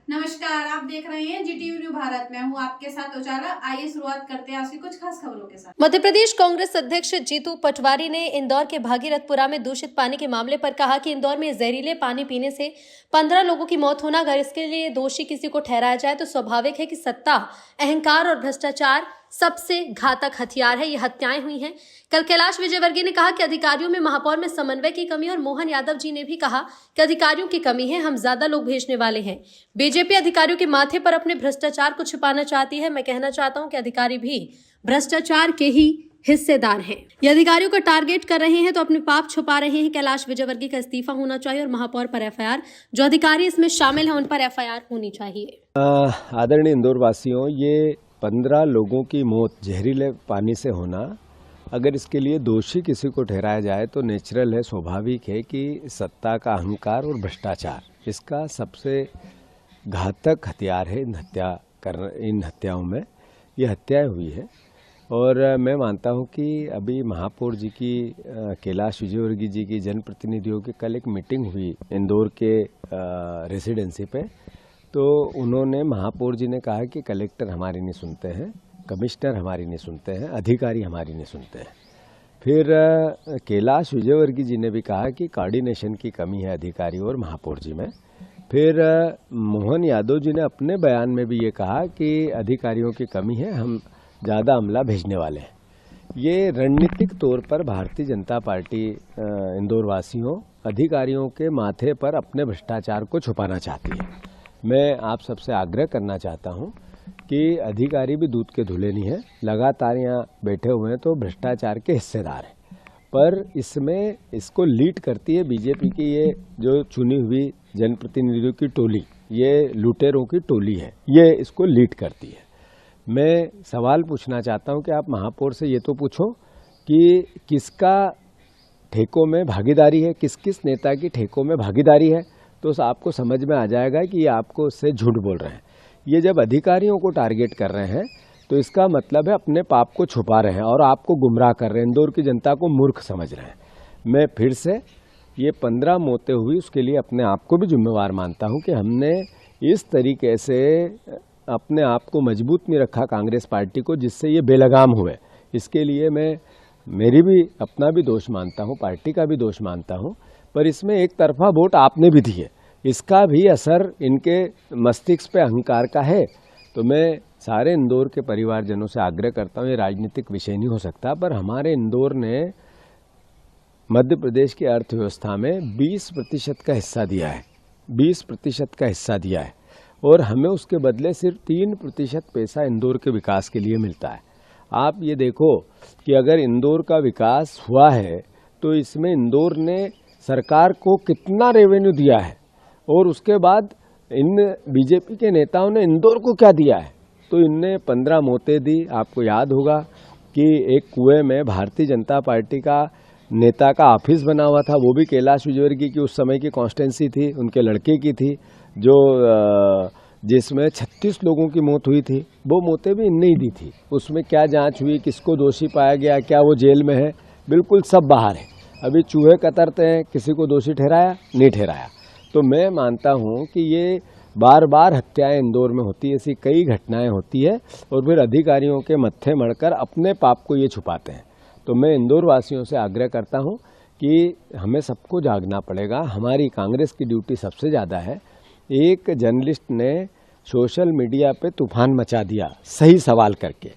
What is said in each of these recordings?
नमस्कार, आप देख रहे हैं जीटीवी न्यू भारत। मैं हूं आपके साथ उजाला। आइए शुरुआत करते हैं आज की कुछ खास खबरों के साथ। मध्य प्रदेश कांग्रेस अध्यक्ष जीतू पटवारी ने इंदौर के भागीरथपुरा में दूषित पानी के मामले पर कहा कि इंदौर में जहरीले पानी पीने से 15 लोगों की मौत होना, अगर इसके लिए दोषी किसी को ठहराया जाए तो स्वाभाविक है कि सत्ता, अहंकार और भ्रष्टाचार सबसे घातक हथियार है। ये हत्याएं हुई हैं। कल कैलाश विजयवर्गीय ने कहा कि अधिकारियों में महापौर में समन्वय की कमी, और मोहन यादव जी ने भी कहा कि अधिकारियों की कमी है, हम ज्यादा लोग भेजने वाले हैं। बीजेपी अधिकारियों के माथे पर अपने भ्रष्टाचार को छुपाना चाहती है। मैं कहना चाहता हूं कि अधिकारी भी भ्रष्टाचार के ही हिस्सेदार हैं। ये अधिकारियों को टारगेट कर रहे हैं तो अपने पाप छुपा रहे हैं। कैलाश विजयवर्गीय का इस्तीफा होना चाहिए और महापौर पर एफआईआर, जो अधिकारी इसमें शामिल हैं उन पर एफआईआर होनी चाहिए। आदरणीय इंदौर वासियों, ये 15 लोगों की मौत जहरीले पानी से होना, अगर इसके लिए दोषी किसी को ठहराया जाए तो नेचुरल है, स्वाभाविक है कि सत्ता का अहंकार और भ्रष्टाचार इसका सबसे घातक हथियार है। इन हत्याओं में ये हत्याएं हुई है। और मैं मानता हूं कि अभी महापौर जी की, कैलाश विजयवर्गीय जी की जनप्रतिनिधियों की कल एक मीटिंग हुई इंदौर के रेसिडेंसी पे, तो उन्होंने, महापौर जी ने कहा कि कलेक्टर हमारी नहीं सुनते हैं, कमिश्नर हमारी नहीं सुनते हैं, अधिकारी हमारी नहीं सुनते हैं। फिर कैलाश विजयवर्गीय जी ने भी कहा कि कोऑर्डिनेशन की कमी है अधिकारी और महापौर जी में। फिर मोहन यादव जी ने अपने बयान में भी ये कहा कि अधिकारियों की कमी है, हम ज़्यादा अमला भेजने वाले हैं। ये रणनीतिक तौर पर भारतीय जनता पार्टी इंदौर वासियों, अधिकारियों के माथे पर अपने भ्रष्टाचार को छुपाना चाहती है। मैं आप सबसे आग्रह करना चाहता हूं कि अधिकारी भी दूध के धुले नहीं है, लगातार यहाँ बैठे हुए हैं तो भ्रष्टाचार के हिस्सेदार हैं। पर इसमें इसको लीड करती है बीजेपी की ये जो चुनी हुई जनप्रतिनिधियों की टोली, ये लुटेरों की टोली है, ये इसको लीड करती है। मैं सवाल पूछना चाहता हूं कि आप महापौर से ये तो पूछो कि किसका ठेकों में भागीदारी है, किस किस नेता की ठेकों में भागीदारी है, तो आपको समझ में आ जाएगा कि ये आपको उससे झूठ बोल रहे हैं। ये जब अधिकारियों को टारगेट कर रहे हैं तो इसका मतलब है अपने पाप को छुपा रहे हैं और आपको गुमराह कर रहे हैं, इंदौर की जनता को मूर्ख समझ रहे हैं। मैं फिर से ये 15 मौतें हुई उसके लिए अपने आप को भी जिम्मेवार मानता हूं कि हमने इस तरीके से अपने आप को मजबूत नहीं रखा कांग्रेस पार्टी को, जिससे ये बेलगाम हुए। इसके लिए मैं मेरी भी अपना भी दोष मानता हूं, पार्टी का भी दोष मानता हूं। पर इसमें एक तरफा वोट आपने भी दी है, इसका भी असर इनके मस्तिष्क पे अहंकार का है। तो मैं सारे इंदौर के परिवारजनों से आग्रह करता हूँ, ये राजनीतिक विषय नहीं हो सकता, पर हमारे इंदौर ने मध्य प्रदेश की अर्थव्यवस्था में 20% का हिस्सा दिया है, 20% का हिस्सा दिया है, और हमें उसके बदले सिर्फ 3% पैसा इंदौर के विकास के लिए मिलता है। आप ये देखो कि अगर इंदौर का विकास हुआ है तो इसमें इंदौर ने सरकार को कितना रेवेन्यू दिया है, और उसके बाद इन बीजेपी के नेताओं ने इंदौर को क्या दिया है। तो इनने 15 मौतें दी। आपको याद होगा कि एक कुएं में भारतीय जनता पार्टी का नेता का ऑफिस बना हुआ था, वो भी कैलाश विजयवर्गीय की उस समय की कॉन्स्टिट्यूंसी थी, उनके लड़के की थी, जो जिसमें 36 लोगों की मौत हुई थी। वो मौतें भी इनने ही दी थी। उसमें क्या जांच हुई, किसको दोषी पाया गया, क्या वो जेल में है, बिल्कुल सब बाहर है। अभी चूहे कतरते हैं, किसी को दोषी ठहराया, नहीं ठहराया। तो मैं मानता हूं कि ये बार बार हत्याएं इंदौर में होती है, ऐसी कई घटनाएं होती है, और फिर अधिकारियों के मत्थे मढ़कर अपने पाप को ये छुपाते हैं। तो मैं इंदौर वासियों से आग्रह करता हूं कि हमें सबको जागना पड़ेगा। हमारी कांग्रेस की ड्यूटी सबसे ज़्यादा है। एक जर्नलिस्ट ने सोशल मीडिया पे तूफान मचा दिया सही सवाल करके,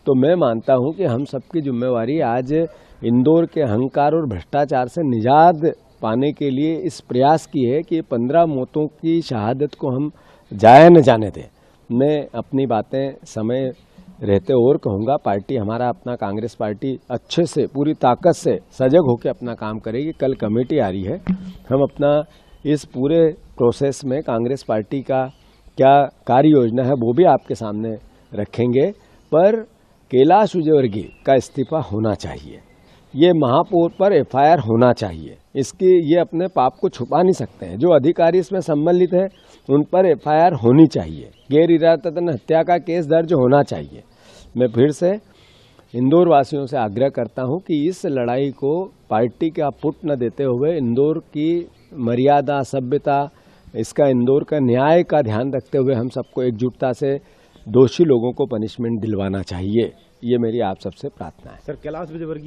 तो मैं मानता हूं कि हम सबकी जिम्मेवारी आज इंदौर के अहंकार और भ्रष्टाचार से निजात पाने के लिए इस प्रयास की है कि 15 मौतों की शहादत को हम जाया न जाने दें। मैं अपनी बातें समय रहते और कहूँगा, पार्टी हमारा अपना कांग्रेस पार्टी अच्छे से पूरी ताकत से सजग होकर अपना काम करेगी। कल कमेटी आ रही है, हम अपना इस पूरे प्रोसेस में कांग्रेस पार्टी का क्या कार्य योजना है वो भी आपके सामने रखेंगे। पर कैलाश विजयवर्गीय का इस्तीफा होना चाहिए, ये महापौर पर एफआईआर होना चाहिए। इसकी ये अपने पाप को छुपा नहीं सकते हैं। जो अधिकारी इसमें सम्मिलित है उन पर एफआईआर होनी चाहिए, गैर इरादतन हत्या का केस दर्ज होना चाहिए। मैं फिर से इंदौर वासियों से आग्रह करता हूं कि इस लड़ाई को पार्टी का पुट न देते हुए इंदौर की मर्यादा, सभ्यता, इसका इंदौर का न्याय का ध्यान रखते हुए हम सबको एकजुटता से दोषी लोगों को पनिशमेंट दिलवाना चाहिए, ये मेरी आप सबसे प्रार्थना है। सर कैलाश विजयवर्गीय